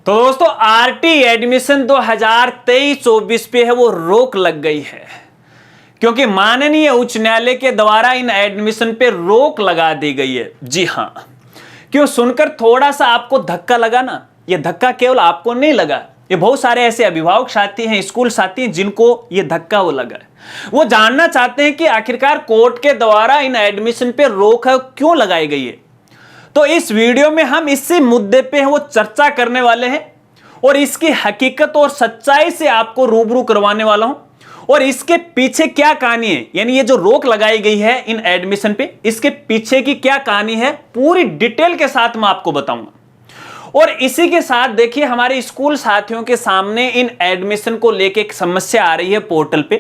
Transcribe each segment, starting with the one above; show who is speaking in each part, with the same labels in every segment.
Speaker 1: तो दोस्तों RT admission 2023-24 पे है वो रोक लग गई है, क्योंकि माननीय उच्च न्यायालय के द्वारा इन एडमिशन पे रोक लगा दी गई है। जी हां, क्यों सुनकर थोड़ा सा आपको धक्का लगा ना? ये धक्का केवल आपको नहीं लगा, ये बहुत सारे ऐसे अभिभावक साथी हैं, स्कूल साथी हैं जिनको ये धक्का वो लगा है। वो जानना चाहते हैं कि आखिरकार कोर्ट के द्वारा इन एडमिशन पे रोक क्यों लगाई गई है। तो इस वीडियो में हम इसी मुद्दे पे वो चर्चा करने वाले हैं और इसकी हकीकत और सच्चाई से आपको रूबरू करवाने वाला हूं, और इसके पीछे क्या कहानी है, यानी ये जो रोक लगाई गई है इन एडमिशन पे, इसके पीछे की क्या कहानी है पूरी डिटेल के साथ मैं आपको बताऊंगा। और इसी के साथ देखिए, हमारे स्कूल साथियों के सामने इन एडमिशन को लेके एक समस्या आ रही है पोर्टल पे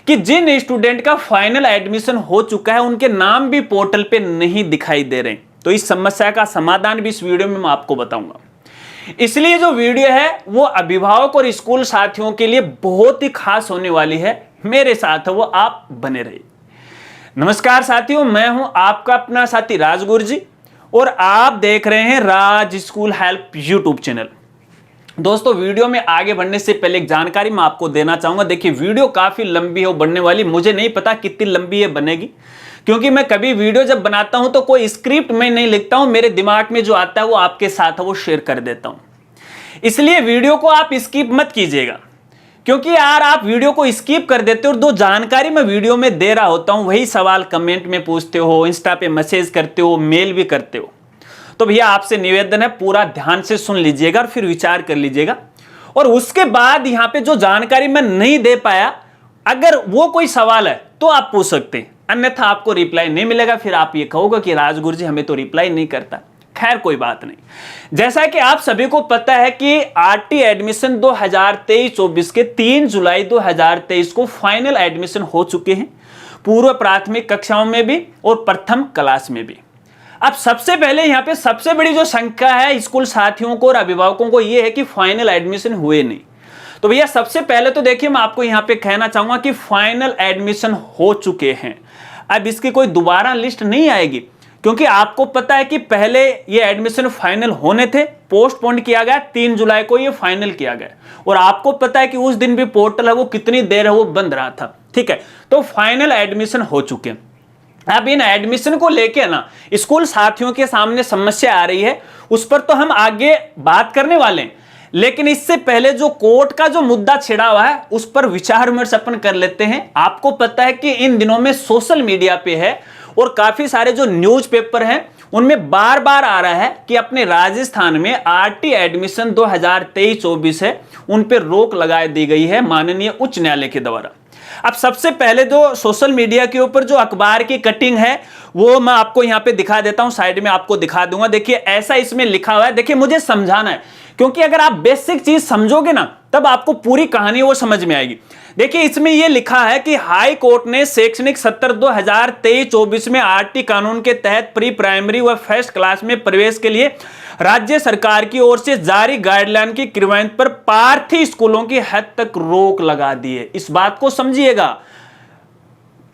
Speaker 1: कि जिन स्टूडेंट का फाइनल एडमिशन हो चुका है उनके नाम भी पोर्टल पे नहीं दिखाई दे रहे हैं। तो इस समस्या का समाधान भी इस वीडियो में मैं आपको बताऊंगा। इसलिए जो वीडियो है वो अभिभावक और स्कूल साथियों के लिए बहुत ही खास होने वाली है। मेरे साथ वो आप बने रहिए। नमस्कार साथियों, मैं हूं आपका अपना साथी राज गुरुजी और आप देख रहे हैं राज स्कूल हेल्प यूट्यूब चैनल। दोस्तों, वीडियो में आगे बढ़ने से पहले एक जानकारी मैं आपको देना चाहूंगा। देखिए, वीडियो काफी लंबी है बनने वाली, मुझे नहीं पता कितनी लंबी है बनेगी, क्योंकि मैं कभी वीडियो जब बनाता हूं तो कोई स्क्रिप्ट में नहीं लिखता हूं, मेरे दिमाग में जो आता है वो आपके साथ वो शेयर कर देता हूं। इसलिए वीडियो को आप स्किप मत कीजिएगा, क्योंकि यार आप वीडियो को स्किप कर देते हो और जो जानकारी मैं वीडियो में दे रहा होता हूं वही सवाल कमेंट में पूछते हो, इंस्टा पे मैसेज करते हो, मेल भी करते हो। तो भैया आपसे निवेदन है, पूरा ध्यान से सुन लीजिएगा और फिर विचार कर लीजिएगा। और उसके बाद यहां पे जो जानकारी मैं नहीं दे पाया, अगर वो कोई सवाल है तो आप पूछ सकते हैं, अन्यथा आपको रिप्लाई नहीं मिलेगा। फिर आप ये कहोगे कि राजगुरु जी हमें तो रिप्लाई नहीं करता। खैर कोई बात नहीं। जैसा कि आप सभी को पता है कि आरटी एडमिशन 2023-24 के 3 जुलाई 2023 को फाइनल एडमिशन हो चुके हैं, पूर्व प्राथमिक कक्षाओं में भी और प्रथम क्लास में भी। अब सबसे पहले यहाँ पे सबसे बड़ी जो शंका है स्कूल साथियों को और अभिभावकों को यह है कि फाइनल एडमिशन हुए नहीं। तो भैया सबसे पहले तो देखिए, मैं आपको यहाँ पे कहना चाहूंगा कि फाइनल एडमिशन हो चुके हैं। अब इसकी कोई दोबारा लिस्ट नहीं आएगी, क्योंकि आपको पता है कि पहले ये एडमिशन फाइनल होने थे, पोस्टपोन किया गया, 3 जुलाई को ये फाइनल किया गया, और आपको पता है कि उस दिन भी पोर्टल है वो कितनी देर है वो बंद रहा था। ठीक है, तो फाइनल एडमिशन हो चुके हैं। अब इन एडमिशन को लेके ना स्कूल साथियों के सामने समस्या आ रही है, उस पर तो हम आगे बात करने वाले हैं, लेकिन इससे पहले जो कोर्ट का जो मुद्दा छिड़ा हुआ है उस पर विचार विमर्श अपन कर लेते हैं। आपको पता है कि इन दिनों में सोशल मीडिया पे है और काफी सारे जो न्यूज़पेपर हैं उनमें बार बार आ रहा है कि अपने राजस्थान में आरटी एडमिशन 2023-24 है उन पर रोक लगा दी गई है माननीय उच्च न्यायालय के द्वारा। अब सबसे पहले जो सोशल मीडिया के ऊपर जो अखबार की कटिंग है वो मैं आपको यहाँ पे दिखा देता हूँ, साइड में आपको दिखा दूंगा। देखिए ऐसा इसमें लिखा हुआ है। देखिए मुझे समझाना है, क्योंकि अगर आप बेसिक चीज समझोगे ना तब आपको पूरी कहानी वो समझ में आएगी। देखिए इसमें यह लिखा है कि हाई कोर्ट ने शैक्षणिक सत्र 2023-24 में आरटी कानून के तहत प्री प्राइमरी व फर्स्ट क्लास में प्रवेश के लिए राज्य सरकार की ओर से जारी गाइडलाइन की क्रियान्वयन पर प्रार्थी स्कूलों की हद तक रोक लगा दी है। इस बात को समझिएगा,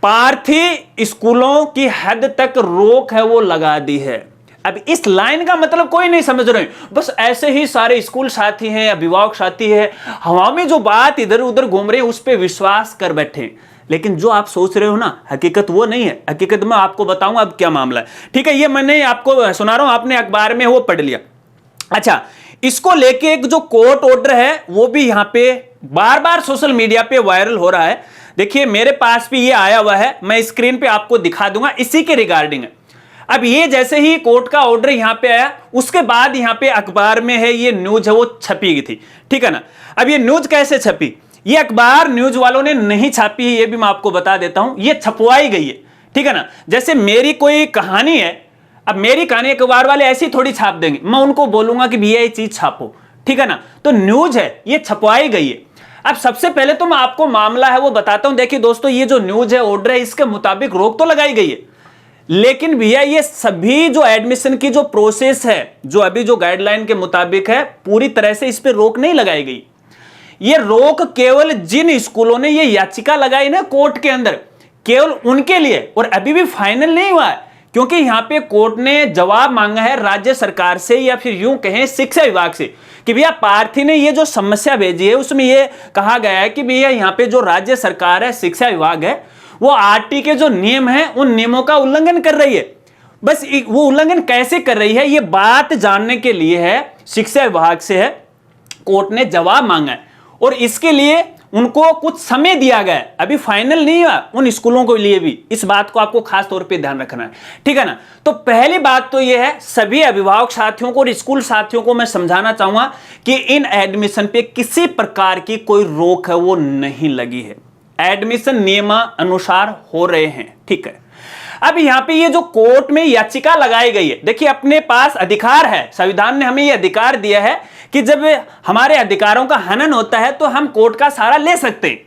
Speaker 1: प्रार्थी स्कूलों की हद तक रोक है वो लगा दी है। अब इस लाइन का मतलब कोई नहीं समझ रहे, बस ऐसे ही सारे स्कूल साथी हैं, अभिभावक साथी हैं, हवा में जो बात इधर उधर घूम रहे हैं उस पर विश्वास कर बैठे। लेकिन जो आप सोच रहे हो ना, हकीकत वो नहीं है। हकीकत में आपको बताऊंगा अब क्या मामला है। ठीक है, ये मैंने आपको सुना रहा हूं, आपने अखबार में वो पढ़ लिया। अच्छा, इसको लेके एक जो कोर्ट ऑर्डर है वो भी यहां पे बार बार सोशल मीडिया पे वायरल हो रहा है। देखिए मेरे पास भी ये आया हुआ है, मैं स्क्रीन पे आपको दिखा दूंगा, इसी के रिगार्डिंग है। अब ये जैसे ही कोर्ट का ऑर्डर यहां पे आया उसके बाद यहां पे अखबार में है ये न्यूज है वो छपी गई थी। ठीक है ना। अब ये न्यूज कैसे छपी, ये अखबार न्यूज वालों ने नहीं छापी है, ये भी मैं आपको बता देता हूं, ये छपवाई गई है। ठीक है ना। जैसे मेरी कोई कहानी है, अब मेरी कहानी अखबार वाले ऐसी थोड़ी छाप देंगे, मैं उनको बोलूंगा कि भैया ये चीज छापो। ठीक है ना। तो न्यूज है ये छपवाई गई है। अब सबसे पहले तो मैं आपको मामला है वो बताता हूं। देखिए दोस्तों, ये जो न्यूज है ऑर्डर है इसके मुताबिक रोक तो लगाई गई है, लेकिन भैया ये सभी जो एडमिशन की जो प्रोसेस है, जो अभी जो गाइडलाइन के मुताबिक है, पूरी तरह से इस पे रोक नहीं लगाई गई। ये रोक केवल जिन स्कूलों ने ये याचिका लगाई ना कोर्ट के अंदर, केवल उनके लिए, और अभी भी फाइनल नहीं हुआ है, क्योंकि यहां पे कोर्ट ने जवाब मांगा है राज्य सरकार से या फिर यूं कहें शिक्षा विभाग से कि भैया पार्थी ने ये जो समस्या भेजी है उसमें ये कहा गया है कि भैया यहां पे जो राज्य सरकार है, शिक्षा विभाग है, वो आरटी के जो नियम है उन नियमों का उल्लंघन कर रही है। बस वो उल्लंघन कैसे कर रही है ये बात जानने के लिए है शिक्षा विभाग से है कोर्ट ने जवाब मांगा है, और इसके लिए उनको कुछ समय दिया गया है, अभी फाइनल नहीं हुआ उन स्कूलों के लिए भी। इस बात को आपको खास तौर पे ध्यान रखना है, ठीक है ना। तो पहली बात तो यह है, सभी अभिभावक साथियों को और स्कूल साथियों को मैं समझाना चाहूंगा कि इन एडमिशन पे किसी प्रकार की कोई रोक है वो नहीं लगी है, एडमिशन नियमानुसार हो रहे हैं, ठीक है। अब यहां पे ये जो कोर्ट में याचिका लगाई गई है, देखिए अपने पास अधिकार है, संविधान ने हमें ये अधिकार दिया है कि जब हमारे अधिकारों का हनन होता है तो हम कोर्ट का सहारा ले सकते हैं।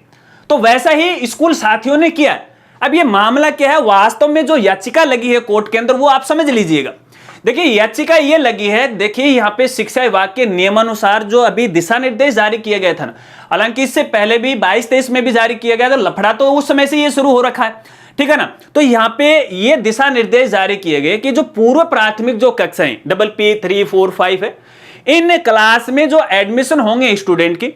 Speaker 1: तो वैसा ही स्कूल साथियों ने किया। अब ये मामला क्या है, वास्तव में जो याचिका लगी है कोर्ट के अंदर वो आप समझ लीजिएगा। देखिए याचिका ये लगी है, देखिए यहां पे शिक्षा विभाग के नियमानुसार जो अभी दिशा निर्देश जारी किए गए थे ना, हालांकि इससे पहले भी 22-23 में भी जारी किया गया था, लफड़ा तो उस समय से ये शुरू हो रखा है, ठीक है ना। तो यहां पे ये दिशा निर्देश जारी किए गए कि जो पूर्व प्राथमिक जो कक्षाएं PPP 3, 4, 5 है, इन क्लास में जो एडमिशन होंगे स्टूडेंट की,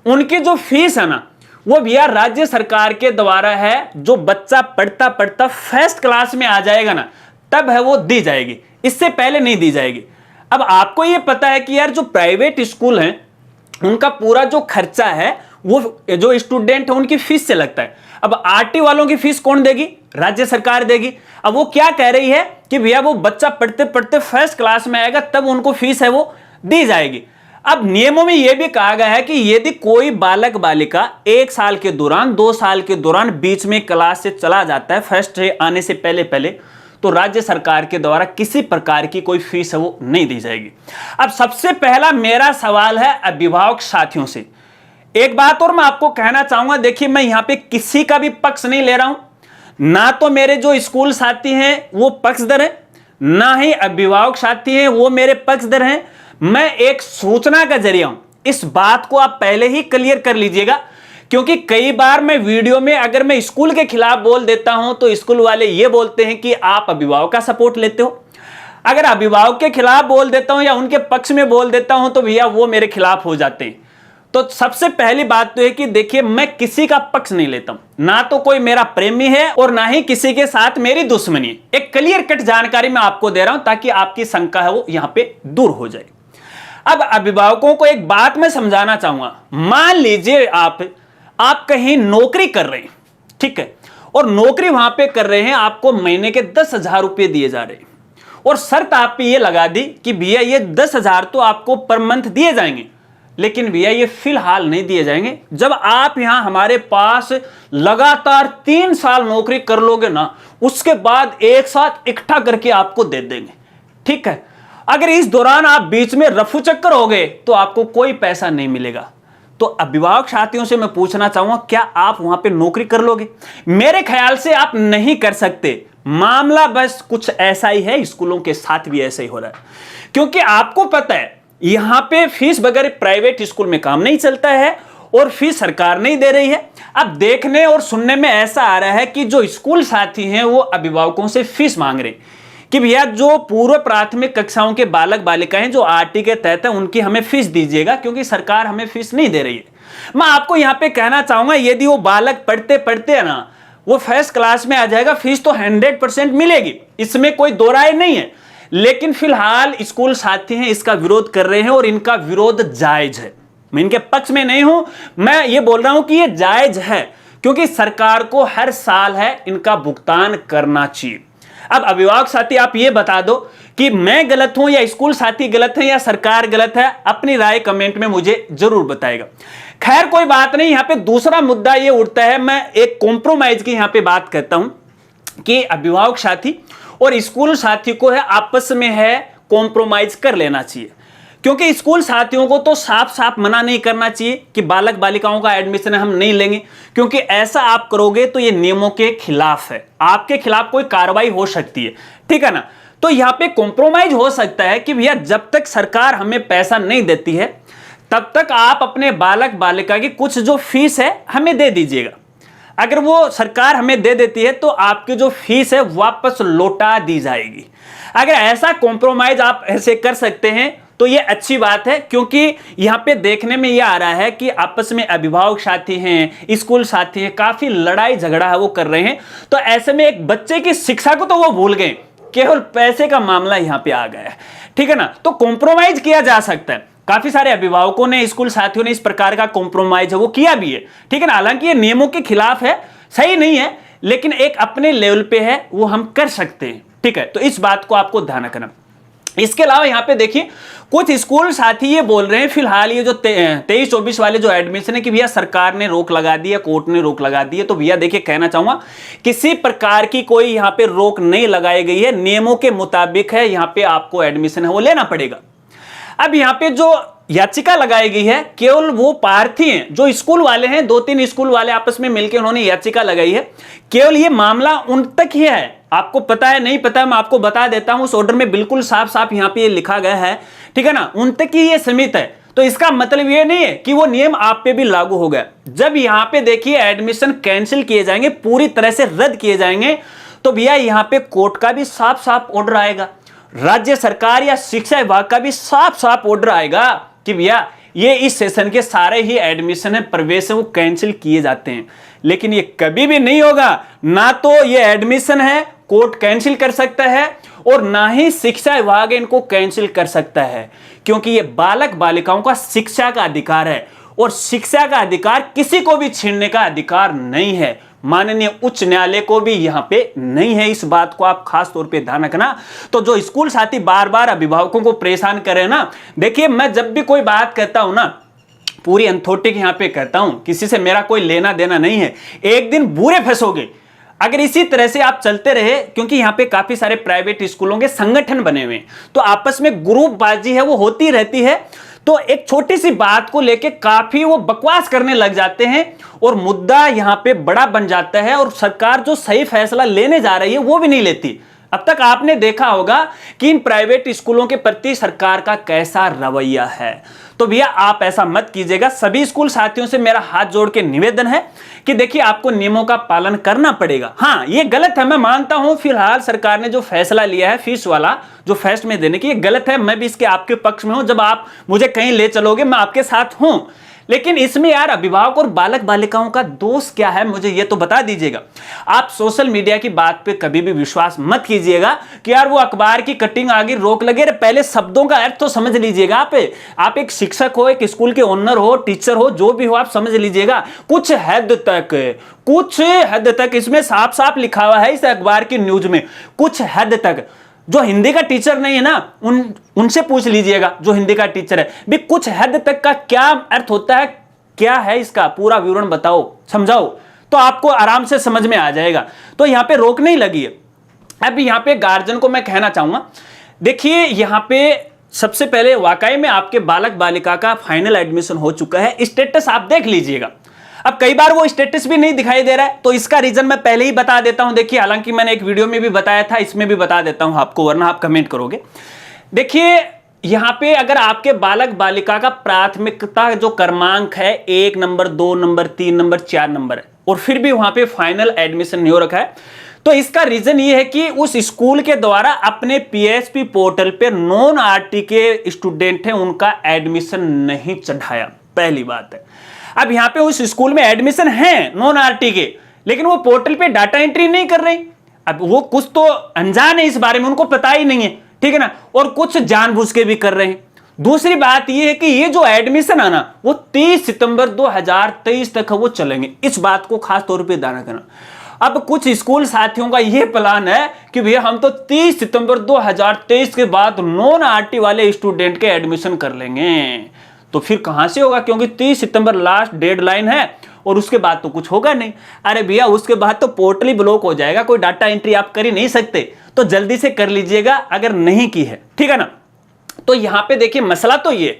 Speaker 1: उनकी जो फीस है ना वो भैया राज्य सरकार के द्वारा है, जो बच्चा पढ़ता पढ़ता फर्स्ट क्लास में आ जाएगा ना तब है वो दी जाएगी, इससे पहले नहीं दी जाएगी। अब आपको ये पता है कि यार जो प्राइवेट स्कूल हैं उनका पूरा जो खर्चा है वो जो स्टूडेंट है उनकी फीस से लगता है। अब आरटी वालों की फीस कौन देगी, राज्य सरकार देगी। अब वो क्या कह रही है कि भैया वो बच्चा पढ़ते पढ़ते फर्स्ट क्लास में आएगा तब उनको फीस है वो दी जाएगी। अब नियमों में यह भी कहा गया है कि यदि कोई बालक बालिका 1 साल के दौरान 2 साल के दौरान बीच में क्लास से चला जाता है फर्स्ट आने से पहले पहले, तो राज्य सरकार के द्वारा किसी प्रकार की कोई फीस है वो नहीं दी जाएगी। अब सबसे पहला मेरा सवाल है अभिभावक साथियों से, एक बात और मैं आपको कहना चाहूंगा, देखिए मैं यहां पे किसी का भी पक्ष नहीं ले रहा हूं, ना तो मेरे जो स्कूल साथी हैं वो पक्षधर हैं, ना ही अभिभावक साथी हैं वो मेरे पक्षधर हैं। मैं एक सूचना का जरिया हूं, इस बात को आप पहले ही क्लियर कर लीजिएगा, क्योंकि कई बार मैं वीडियो में अगर मैं स्कूल के खिलाफ बोल देता हूं तो स्कूल वाले ये बोलते हैं कि आप अभिभावक का सपोर्ट लेते हो, अगर अभिभावक के खिलाफ बोल देता हूं या उनके पक्ष में बोल देता हूं तो भैया वो मेरे खिलाफ हो जाते हैं। तो सबसे पहली बात तो है कि देखिए मैं किसी का पक्ष नहीं लेता हूं, ना तो कोई मेरा प्रेमी है और ना ही किसी के साथ मेरी दुश्मनी है। एक क्लियर कट जानकारी मैं आपको दे रहा हूं ताकि आपकी शंका है वो यहां पे दूर हो जाए। अब अभिभावकों को एक बात मैं समझाना चाहूंगा, मान लीजिए आप कहीं नौकरी कर रहे हैं, ठीक है, और नौकरी वहां पे कर रहे हैं, आपको महीने के 10,000 रुपए दिए जा रहे हैं और शर्त आप पे ये लगा दी कि भैया ये 10,000 तो आपको पर मंथ दिए जाएंगे, लेकिन भैया ये फिलहाल नहीं दिए जाएंगे, जब आप यहां हमारे पास लगातार 3 साल नौकरी कर लोगे ना उसके बाद एक साथ इकट्ठा करके आपको दे देंगे, ठीक है। अगर इस दौरान आप बीच में रफू चक्कर हो गए तो आपको कोई पैसा नहीं मिलेगा। तो अभिभावक साथियों से मैं पूछना चाहूंगा, क्या आप वहां पे नौकरी कर लोगे? मेरे ख्याल से आप नहीं कर सकते। मामला बस कुछ ऐसा ही है, स्कूलों के साथ भी ऐसा ही हो रहा है, क्योंकि आपको पता है यहां पे फीस बगैर प्राइवेट स्कूल में काम नहीं चलता है और फीस सरकार नहीं दे रही है। अब देखने और सुनने में ऐसा आ रहा है कि जो स्कूल साथी हैं वो अभिभावकों से फीस मांग रहे हैं कि भैया जो पूर्व प्राथमिक कक्षाओं के बालक बालिकाएं जो आरटी के तहत है उनकी हमें फीस दीजिएगा, क्योंकि सरकार हमें फीस नहीं दे रही है। मैं आपको यहां पे कहना चाहूंगा, यदि वो बालक पढ़ते पढ़ते है ना वो फर्स्ट क्लास में आ जाएगा, फीस तो 100% मिलेगी, इसमें कोई दो राय नहीं है। लेकिन फिलहाल स्कूल साथी हैं इसका विरोध कर रहे हैं और इनका विरोध जायज है। मैं इनके पक्ष में नहीं हूं, मैं ये बोल रहा हूं कि ये जायज है, क्योंकि सरकार को हर साल है इनका भुगतान करना चाहिए। अब अभिभावक साथी आप ये बता दो कि मैं गलत हूं या स्कूल साथी गलत है या सरकार गलत है, अपनी राय कमेंट में मुझे जरूर बताएगा। खैर कोई बात नहीं, यहां पे दूसरा मुद्दा ये उठता है, मैं एक कॉम्प्रोमाइज की यहां पे बात करता हूं कि अभिभावक साथी और स्कूल साथी को है आपस में है कॉम्प्रोमाइज कर लेना चाहिए, क्योंकि स्कूल साथियों को तो साफ साफ मना नहीं करना चाहिए कि बालक बालिकाओं का एडमिशन हम नहीं लेंगे, क्योंकि ऐसा आप करोगे तो ये नियमों के खिलाफ है, आपके खिलाफ कोई कार्रवाई हो सकती है, ठीक है ना। तो यहां पे कॉम्प्रोमाइज हो सकता है कि भैया जब तक सरकार हमें पैसा नहीं देती है तब तक आप अपने बालक बालिका की कुछ जो फीस है हमें दे दीजिएगा। अगर वो सरकार हमें दे देती है तो आपकी जो फीस है वापस लौटा दी जाएगी। अगर ऐसा कॉम्प्रोमाइज आप ऐसे कर सकते हैं तो ये अच्छी बात है, क्योंकि यहां पे देखने में ये आ रहा है कि आपस में अभिभावक साथी हैं, स्कूल साथी हैं, काफी लड़ाई झगड़ा है वो कर रहे हैं। तो ऐसे में एक बच्चे की शिक्षा को तो वो भूल गए, केवल पैसे का मामला यहां पे आ गया है, ठीक है ना। तो कॉम्प्रोमाइज किया जा सकता है, काफी सारे अभिभावकों ने, स्कूल साथियों ने इस प्रकार का कॉम्प्रोमाइज है वो किया भी है, ठीक है ना। हालांकि ये नियमों के खिलाफ है, सही नहीं है, लेकिन एक अपने लेवल पे है वो हम कर सकते हैं, ठीक है। तो इस बात को आपको ध्यान रखना। इसके अलावा यहां पे देखिए कुछ स्कूल साथी ये बोल रहे हैं फिलहाल ये जो 23-24 वाले जो एडमिशन है कि भैया सरकार ने रोक लगा दी है, कोर्ट ने रोक लगा दी है। तो भैया देखिए कहना चाहूंगा किसी प्रकार की कोई यहां पे रोक नहीं लगाई गई है, नियमों के मुताबिक है यहां पे आपको एडमिशन है वो लेना पड़ेगा। अब यहां पे जो याचिका लगाई गई है केवल वो प्रार्थी हैं, जो स्कूल वाले हैं, 2-3 स्कूल वाले आपस में मिलकर उन्होंने याचिका लगाई है, केवल ये मामला उन तक ही है। आपको पता है नहीं पता है मैं आपको बता देता हूं, उस ऑर्डर में बिल्कुल साफ साफ यहां पे ये लिखा गया है, ठीक है ना, उन तक ही ये सीमित है। तो इसका मतलब ये नहीं है कि वो नियम आप पे भी लागू हो गया। जब यहां पे देखिए एडमिशन कैंसिल किए जाएंगे, पूरी तरह से रद्द किए जाएंगे, तो भैया यहां पे कोर्ट का भी साफ साफ ऑर्डर आएगा, राज्य सरकार या शिक्षा विभाग का भी साफ साफ ऑर्डर आएगा कि भैया ये इस सेशन के सारे ही एडमिशन है, प्रवेश है, वो कैंसिल किए जाते हैं। लेकिन ये कभी भी नहीं होगा, ना तो ये एडमिशन है कोर्ट कैंसिल कर सकता है और ना ही शिक्षा विभाग इनको कैंसिल कर सकता है, क्योंकि ये बालक बालिकाओं का शिक्षा का अधिकार है और शिक्षा का अधिकार किसी को भी छीनने का अधिकार नहीं है। माननीय उच्च न्यायालय को भी यहां पे नहीं है, इस बात को आप खास तौर पे ध्यान रखना। तो जो स्कूल साथी बार बार अभिभावकों को परेशान कर रहे हैं ना, देखिए मैं जब भी कोई बात कहता हूं ना पूरी अनथोटिक यहां पे कहता हूं, किसी से मेरा कोई लेना देना नहीं है, एक दिन बुरे फंसोगे अगर इसी तरह से आप चलते रहे। क्योंकि यहां पे काफी सारे प्राइवेट स्कूलों के संगठन बने हुए हैं, तो आपस में ग्रुपबाजी है वो होती रहती है, तो एक छोटी सी बात को लेके काफी वो बकवास करने लग जाते हैं और मुद्दा यहां पे बड़ा बन जाता है और सरकार जो सही फैसला लेने जा रही है वो भी नहीं लेती। अब तक आपने देखा होगा कि इन प्राइवेट स्कूलों के प्रति सरकार का कैसा रवैया है। तो भैया आप ऐसा मत कीजिएगा। सभी स्कूल साथियों से मेरा हाथ जोड़ के निवेदन है कि देखिए आपको नियमों का पालन करना पड़ेगा। हाँ ये गलत है, मैं मानता हूं, फिलहाल सरकार ने जो फैसला लिया है फीस वाला जो फेस्ट में देने की, ये गलत है, मैं भी इसके आपके पक्ष में हूं। जब आप मुझे कहीं ले चलोगे मैं आपके साथ हूं, लेकिन इसमें यार अभिभावक और बालक बालिकाओं का दोष क्या है मुझे ये तो बता दीजिएगा। आप सोशल मीडिया की बात पे कभी भी विश्वास मत कीजिएगा कि यार वो अखबार की कटिंग आगे रोक लगे, पहले शब्दों का अर्थ तो समझ लीजिएगा। आप एक शिक्षक हो, एक स्कूल के ओनर हो, टीचर हो, जो भी हो, आप समझ लीजिएगा कुछ हद तक इसमें साफ साफ लिखा हुआ है इस अखबार की न्यूज में, कुछ हद तक। जो हिंदी का टीचर नहीं है ना उनसे पूछ लीजिएगा, जो हिंदी का टीचर है भी कुछ हद तक का क्या अर्थ होता है, क्या है इसका पूरा विवरण बताओ, समझाओ, तो आपको आराम से समझ में आ जाएगा। तो यहां पे रोक नहीं लगी है। अब यहां पे गार्जियन को मैं कहना चाहूंगा, देखिए यहां पे सबसे पहले वाकई में आपके बालक बालिका का फाइनल एडमिशन हो चुका है, स्टेटस आप देख लीजिएगा। अब कई बार वो स्टेटस भी नहीं दिखाई दे रहा है, तो इसका रीजन मैं पहले ही बता देता हूं। देखिए हालांकि मैंने एक वीडियो में भी बताया था, इसमें भी बता देता हूं आपको, वरना आप कमेंट करोगे। देखिए यहां पे अगर आपके बालक बालिका का प्राथमिकता जो क्रमांक है 1 नंबर, 2 नंबर, 3 नंबर, 4 नंबर है और फिर भी वहां पे फाइनल एडमिशन नहीं हो रखा है, तो इसका रीजन ये है कि उस स्कूल के द्वारा अपने पीएसपी पोर्टल पे नॉन आरटी के स्टूडेंट हैं उनका एडमिशन नहीं चढ़ाया, पहली बात है। अब यहां पे उस स्कूल में एडमिशन है नॉन आरटी के, लेकिन वो पोर्टल पे डाटा एंट्री नहीं कर रहे। अब वो कुछ तो अनजान है इस बारे में, उनको पता ही नहीं है, ठीक है ना, और कुछ जानबूझ के भी कर रहे हैं। दूसरी बात ये है कि ये जो एडमिशन है ना वो 30 सितंबर 2023 तक वो चलेंगे, इस बात को खास तौर पे ध्यान रखना। अब कुछ स्कूल साथियों का यह प्लान है कि भैया हम तो 30 सितंबर 2023 के बाद नॉन आरटी वाले स्टूडेंट के एडमिशन कर लेंगे। तो फिर कहां से होगा, क्योंकि 30 सितंबर लास्ट डेडलाइन है और उसके बाद तो कुछ होगा नहीं। अरे भैया उसके बाद तो पोर्टल ही ब्लॉक हो जाएगा, कोई डाटा एंट्री आप कर ही नहीं सकते, तो जल्दी से कर लीजिएगा अगर नहीं की है, ठीक है ना। तो यहां पे देखिए मसला तो ये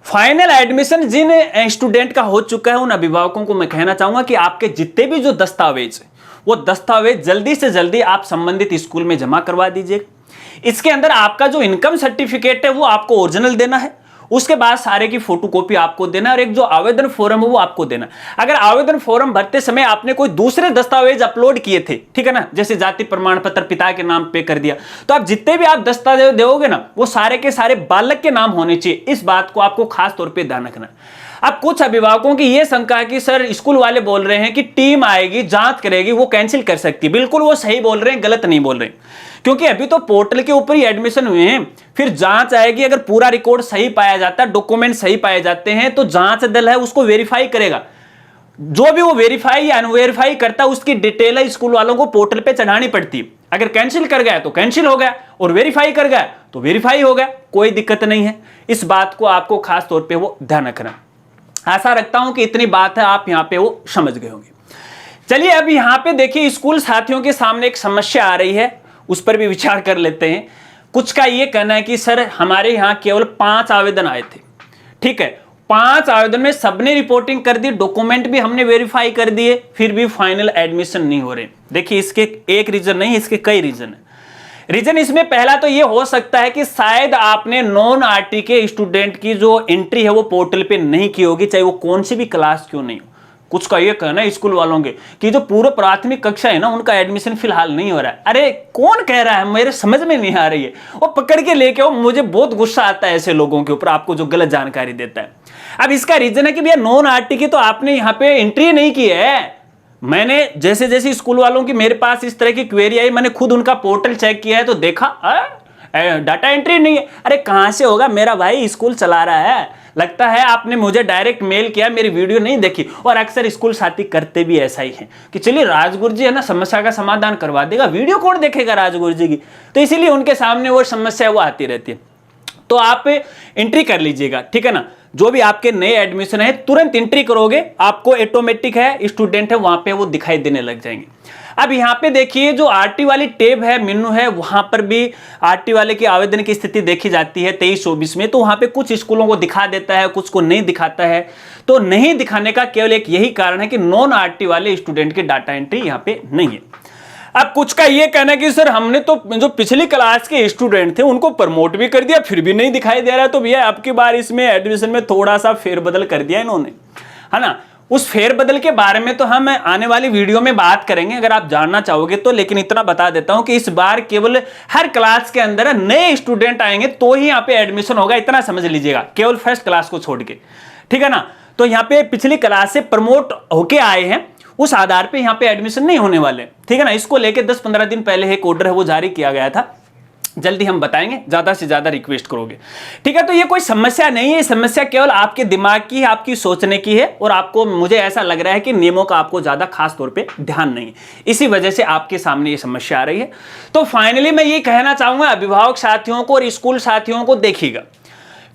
Speaker 1: फाइनल एडमिशन जिन स्टूडेंट का हो चुका है उन अभिभावकों को मैं कहना चाहूंगा कि आपके जितने भी जो दस्तावेज वो दस्तावेज जल्दी से जल्दी आप संबंधित स्कूल में जमा करवा दीजिए। इसके अंदर आपका जो इनकम सर्टिफिकेट है वो आपको ओरिजिनल देना है उसके बाद सारे की फोटोकॉपी आपको देना और एक जो आवेदन फॉर्म है वो आपको देना। अगर आवेदन फॉर्म भरते समय आपने कोई दूसरे दस्तावेज अपलोड किए थे, ठीक है ना, जैसे जाति प्रमाण पत्र पिता के नाम पे कर दिया, तो आप जितने भी आप दस्तावेज दोगे ना वो सारे के सारे बालक के नाम होने चाहिए। इस बात को आपको खास तौर पे ध्यान रखना। अब कुछ अभिभावकों की यह शंका है कि सर स्कूल वाले बोल रहे हैं कि टीम आएगी जांच करेगी वो कैंसिल कर सकती है। बिल्कुल वो सही बोल रहे हैं, गलत नहीं बोल रहे हैं, क्योंकि अभी तो पोर्टल के ऊपर ही एडमिशन हुए हैं, फिर जांच आएगी। अगर पूरा रिकॉर्ड सही पाया जाता है, डॉक्यूमेंट सही पाए जाते हैं, तो जांच दल है उसको वेरीफाई करेगा। जो भी वो वेरीफाई या अनवेरीफाई करता है उसकी डिटेल है स्कूल वालों को पोर्टल पे चढ़ानी पड़ती है। अगर कैंसिल कर गया तो कैंसिल हो गया और वेरीफाई कर गया तो वेरीफाई हो गया, कोई दिक्कत नहीं है। इस बात को आपको खास तौर पे वो ध्यान रखना। आशा रखता हूं कि इतनी बात है आप यहां पे वो समझ गए होंगे। चलिए अब यहां पे देखिए स्कूल साथियों के सामने एक समस्या आ रही है, उस पर भी विचार कर लेते हैं। कुछ का ये कहना है कि सर हमारे यहां केवल 5 आवेदन आए थे, ठीक है, 5 आवेदन में सबने रिपोर्टिंग कर दी, डॉक्यूमेंट भी हमने वेरीफाई कर दिए, फिर भी फाइनल एडमिशन नहीं हो रहे। देखिए इसके एक रीजन नहीं, इसके कई रीजन है। रीजन इसमें पहला तो ये हो सकता है कि शायद आपने नॉन आरटी के स्टूडेंट की जो एंट्री है वो पोर्टल पे नहीं की होगी, चाहे वो कौन सी भी क्लास क्यों नहीं हो। कुछ का ये कहना है स्कूल वालों के कि जो पूरा प्राथमिक कक्षा है ना उनका एडमिशन फिलहाल नहीं हो रहा है। अरे कौन कह रहा है, मेरे समझ में नहीं आ रही है। वो पकड़ के लेके आओ, मुझे बहुत गुस्सा आता है ऐसे लोगों के ऊपर, आपको जो गलत जानकारी देता है। अब इसका रीजन है कि भैया नॉन आरटी की तो आपने यहाँ पे एंट्री नहीं की है। मैंने जैसे जैसे स्कूल वालों की मेरे पास इस तरह की क्वेरी आई, मैंने खुद उनका पोर्टल चेक किया है तो देखा डाटा एंट्री नहीं है। अरे कहां से होगा, मेरा भाई स्कूल चला रहा है, लगता है आपने मुझे डायरेक्ट मेल किया, मेरी वीडियो नहीं देखी। और अक्सर स्कूल साथी करते भी ऐसा ही है कि चलिए राजगुरु जी है ना समस्या का समाधान करवा देगा, वीडियो कौन देखेगा राजगुरु जी की, तो इसीलिए उनके सामने वो समस्या वो आती रहती है। तो आप एंट्री कर लीजिएगा, ठीक है ना। जो भी आपके नए एडमिशन है तुरंत एंट्री करोगे, आपको ऑटोमेटिक है स्टूडेंट है वहां पे वो दिखाई देने लग जाएंगे। अब यहाँ पे देखिए जो आरटी वाली टेब है मेनू है, वहां पर भी आरटी वाले की आवेदन की स्थिति देखी जाती है 23-24 में। तो वहां पे कुछ स्कूलों को दिखा देता है, कुछ को नहीं दिखाता है। तो नहीं दिखाने का केवल एक यही कारण है कि नॉन आरटी वाले स्टूडेंट की डाटा एंट्री यहाँ पे नहीं है। अब कुछ का ये कहना है कि सर हमने तो जो पिछली क्लास के स्टूडेंट थे उनको प्रमोट भी कर दिया फिर भी नहीं दिखाई दे रहा है। तो भैया अब की बार इसमें एडमिशन में थोड़ा सा फेरबदल कर दिया इन्होंने, है ना। उस फेरबदल के बारे में तो हम आने वाली वीडियो में बात करेंगे अगर आप जानना चाहोगे तो, लेकिन इतना बता देता हूं कि इस बार केवल हर क्लास के अंदर नए स्टूडेंट आएंगे तो ही यहाँ पे एडमिशन होगा, इतना समझ लीजिएगा, केवल फर्स्ट क्लास को छोड़ के, ठीक है ना। तो यहाँ पे पिछली क्लास से प्रमोट होके आए हैं उस आधार पे यहाँ पे एडमिशन नहीं होने वाले, ठीक है ना। इसको लेके 10-15 दिन पहले एक ऑर्डर है वो जारी किया गया था, जल्दी हम बताएंगे, ज्यादा से ज्यादा रिक्वेस्ट करोगे, ठीक है। तो ये कोई समस्या नहीं है, समस्या केवल आपके दिमाग की है, आपकी सोचने की है, और आपको मुझे ऐसा लग रहा है कि नियमों का आपको ज्यादा खास तौर पे ध्यान नहीं है, इसी वजह से आपके सामने ये समस्या आ रही है। तो फाइनली मैं ये कहना चाहूंगा अभिभावक साथियों को और स्कूल साथियों को, देखिएगा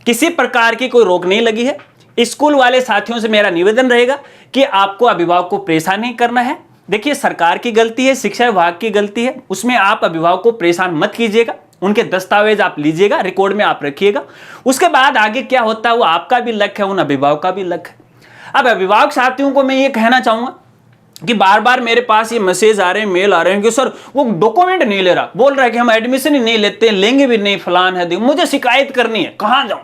Speaker 1: किसी प्रकार की कोई रोक नहीं लगी है। स्कूल वाले साथियों से मेरा निवेदन रहेगा कि आपको अभिभावक को परेशान नहीं करना है। देखिए सरकार की गलती है, शिक्षा विभाग की गलती है, उसमें आप अभिभावक को परेशान मत कीजिएगा। उनके दस्तावेज आप लीजिएगा, रिकॉर्ड में आप रखिएगा, उसके बाद आगे क्या होता है वो आपका भी लक है, उन अभिभावक का भी लक है। अब अभिभावक साथियों को मैं ये कहना चाहूंगा कि बार बार मेरे पास ये मैसेज आ रहे हैं, मेल आ रहे हैं कि सर वो डॉक्यूमेंट नहीं ले रहा, बोल रहा है कि हम एडमिशन ही नहीं लेते, लेंगे भी नहीं, फलान है, मुझे शिकायत करनी है, कहां जाऊं।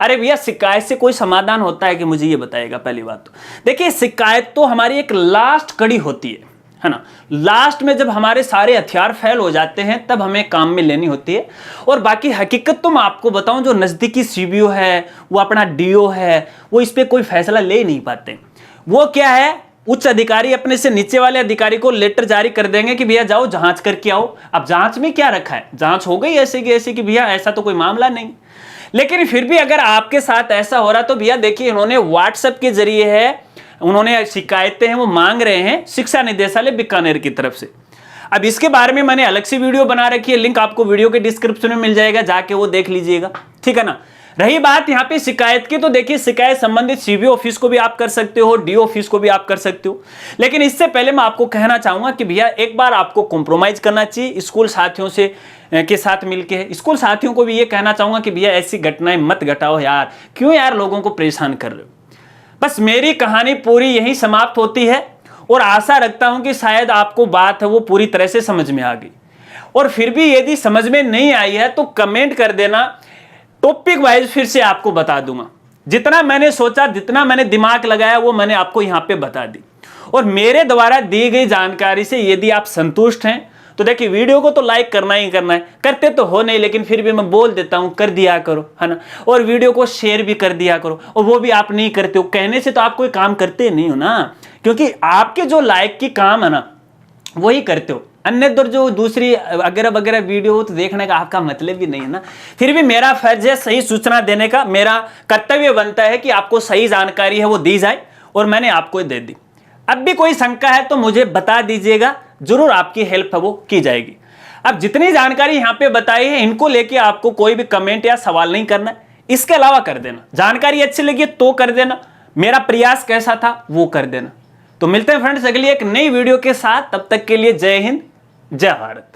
Speaker 1: अरे भैया शिकायत से कोई समाधान होता है कि मुझे ये बताएगा। पहली बात तो देखिए शिकायत तो हमारी एक लास्ट कड़ी होती है ना। लास्ट में जब हमारे सारे हथियार फेल हो जाते हैं तब हमें काम में लेनी होती है। और बाकी हकीकत तो मैं आपको बताऊं, जो नजदीकी सीबीओ है, वो अपना डीओ है, वो इस पे कोई फैसला ले नहीं पाते। वो क्या है, उच्च अधिकारी अपने से नीचे वाले अधिकारी को लेटर जारी कर देंगे कि भैया जाओ जांच करके आओ। अब जांच में क्या रखा है, जांच हो गई ऐसे कि भैया ऐसा तो कोई मामला नहीं। लेकिन फिर भी अगर आपके साथ ऐसा हो रहा तो भैया देखिए इन्होंने व्हाट्सएप के जरिए है, उन्होंने शिकायतें हैं वो मांग रहे हैं शिक्षा निदेशालय बीकानेर की तरफ से। अब इसके बारे में मैंने अलग से वीडियो बना रखी है, लिंक आपको वीडियो के डिस्क्रिप्शन में मिल जाएगा, जाके वो देख लीजिएगा, ठीक है ना। रही बात यहाँ पे शिकायत की, तो देखिए शिकायत संबंधित सीबीओ ऑफिस को भी आप कर सकते हो, डी ऑफिस को भी आप कर सकते हो। लेकिन इससे पहले मैं आपको कहना चाहूंगा कि भैया एक बार आपको कॉम्प्रोमाइज करना चाहिए स्कूल साथियों से के साथ मिलके। स्कूल साथियों को भी ये कहना चाहूंगा कि भैया ऐसी घटनाएं मत घटाओ यार, क्यों यार लोगों को परेशान कर रहे हो। बस मेरी कहानी पूरी यही समाप्त होती है, और आशा रखता हूं कि शायद आपको बात है वो पूरी तरह से समझ में आ गई। और फिर भी यदि समझ में नहीं आई है तो कमेंट कर देना, टॉपिक वाइज फिर से आपको बता दूंगा। जितना मैंने सोचा, जितना मैंने दिमाग लगाया, वो मैंने आपको यहां पे बता दी। और मेरे द्वारा दी गई जानकारी से यदि आप संतुष्ट हैं तो देखिए वीडियो को तो लाइक करना ही करना है। करते तो हो नहीं, लेकिन फिर भी मैं बोल देता हूं, कर दिया करो, है ना। और वीडियो को शेयर भी कर दिया करो, और वो भी आप नहीं करते हो। कहने से तो आप कोई काम करते नहीं हो ना, क्योंकि आपके जो लाइक की काम है ना वही करते हो। अन्य जो दूसरी अगैरह वगैरह वीडियो तो देखने का आपका मतलब भी नहीं है ना। फिर भी मेरा फर्ज है सही सूचना देने का, मेरा कर्तव्य बनता है कि आपको सही जानकारी है वो दी जाए, और मैंने आपको दे दी। अब भी कोई शंका है तो मुझे बता दीजिएगा, जरूर आपकी हेल्प है वो की जाएगी। अब जितनी जानकारी यहां पे बताई है, इनको लेके आपको कोई भी कमेंट या सवाल नहीं करना है। इसके अलावा कर देना, जानकारी अच्छी लगी तो कर देना, मेरा प्रयास कैसा था वो कर देना। तो मिलते हैं फ्रेंड्स अगली एक नई वीडियो के साथ, तब तक के लिए जय हिंद, जय भारत।